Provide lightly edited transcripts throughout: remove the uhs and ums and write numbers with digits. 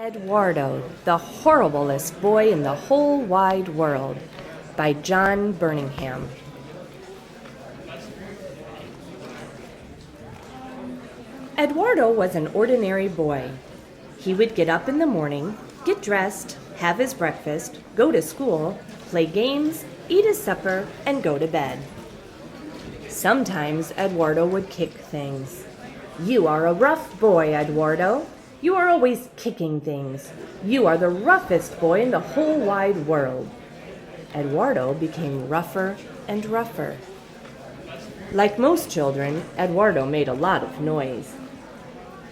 Eduardo, the Horriblest Boy in the Whole Wide World by Burningham. Eduardo was an ordinary boy. He would get up in the morning, get dressed, have his breakfast, go to school, play games, eat his supper, and go to bed. Sometimes Eduardo would kick things. "You are a rough boy, Eduardo. You are always kicking things. You are the roughest boy in the whole wide world." Eduardo became rougher and rougher. Like most children, Eduardo made a lot of noise.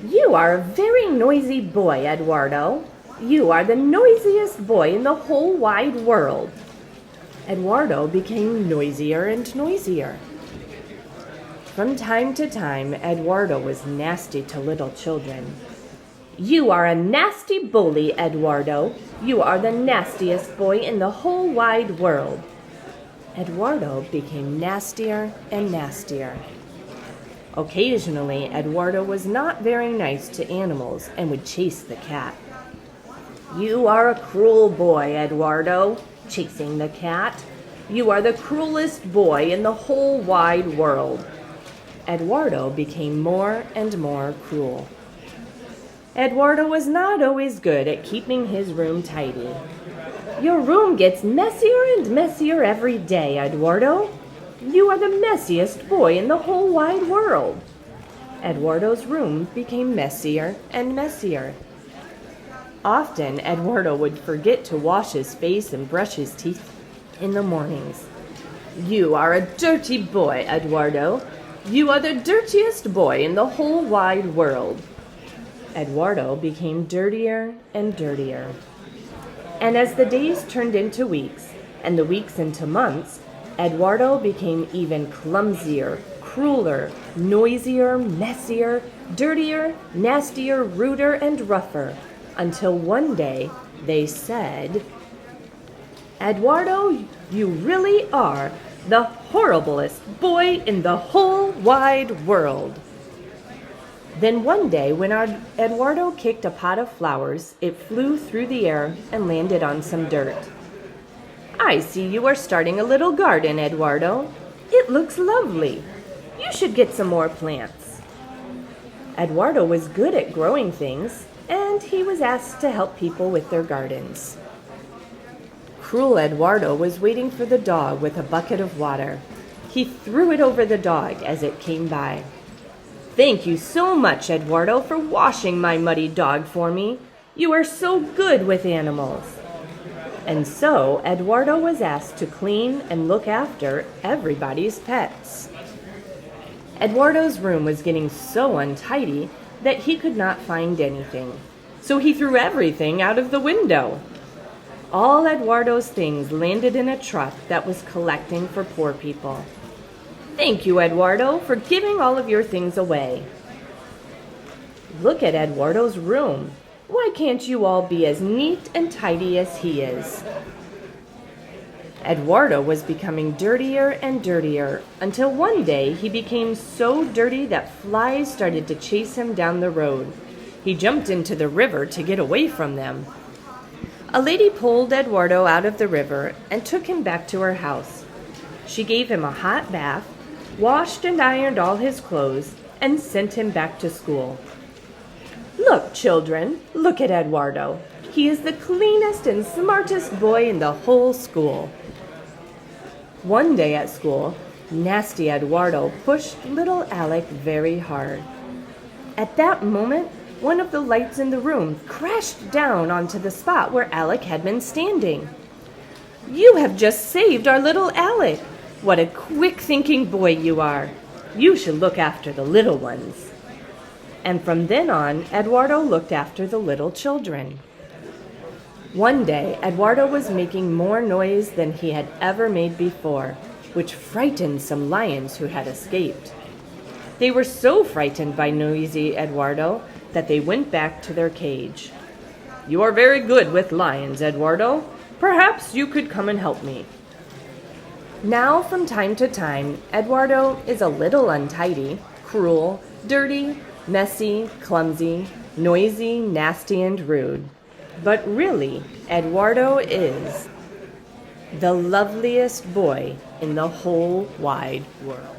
"You are a very noisy boy, Eduardo. You are the noisiest boy in the whole wide world." Eduardo became noisier and noisier. From time to time, Eduardo was nasty to little children. "You are a nasty bully, Eduardo. You are the nastiest boy in the whole wide world." Eduardo became nastier and nastier. Occasionally, Eduardo was not very nice to animals and would chase the cat. "You are a cruel boy, Eduardo," chasing the cat. "You are the cruelest boy in the whole wide world." Eduardo became more and more cruel. Eduardo was not always good at keeping his room tidy. "Your room gets messier and messier every day, Eduardo. You are the messiest boy in the whole wide world." Eduardo's room became messier and messier. Often, Eduardo would forget to wash his face and brush his teeth in the mornings. "You are a dirty boy, Eduardo. You are the dirtiest boy in the whole wide world." Eduardo became dirtier and dirtier. And as the days turned into weeks, and the weeks into months, Eduardo became even clumsier, crueler, noisier, messier, dirtier, nastier, ruder, and rougher, until one day they said, "Eduardo, you really are the horriblest boy in the whole wide world." Then one day, when Eduardo kicked a pot of flowers, it flew through the air and landed on some dirt. "I see you are starting a little garden, Eduardo. It looks lovely. You should get some more plants." Eduardo was good at growing things, and he was asked to help people with their gardens. Cruel Eduardo was waiting for the dog with a bucket of water. He threw it over the dog as it came by. "Thank you so much, Eduardo, for washing my muddy dog for me. You are so good with animals." And so Eduardo was asked to clean and look after everybody's pets. Eduardo's room was getting so untidy that he could not find anything, so he threw everything out of the window. All Eduardo's things landed in a truck that was collecting for poor people. "Thank you, Eduardo, for giving all of your things away." Look at Eduardo's room. Why can't you all be as neat and tidy as he is? Eduardo was becoming dirtier and dirtier until one day he became so dirty that flies started to chase him down the road. He jumped into the river to get away from them. A lady pulled Eduardo out of the river and took him back to her house. She gave him a hot bath, washed and ironed all his clothes, and sent him back to school. "Look, children, look at Eduardo. He is the cleanest and smartest boy in the whole school." One day at school, nasty Eduardo pushed little Alec very hard. At that moment, one of the lights in the room crashed down onto the spot where Alec had been standing. "You have just saved our little Alec. What a quick-thinking boy you are. You should look after the little ones." And from then on, Eduardo looked after the little children. One day, Eduardo was making more noise than he had ever made before, which frightened some lions who had escaped. They were so frightened by noisy Eduardo that they went back to their cage. "You are very good with lions, Eduardo. Perhaps you could come and help me." Now, from time to time, Eduardo is a little untidy, cruel, dirty, messy, clumsy, noisy, nasty, and rude. But really, Eduardo is the loveliest boy in the whole wide world.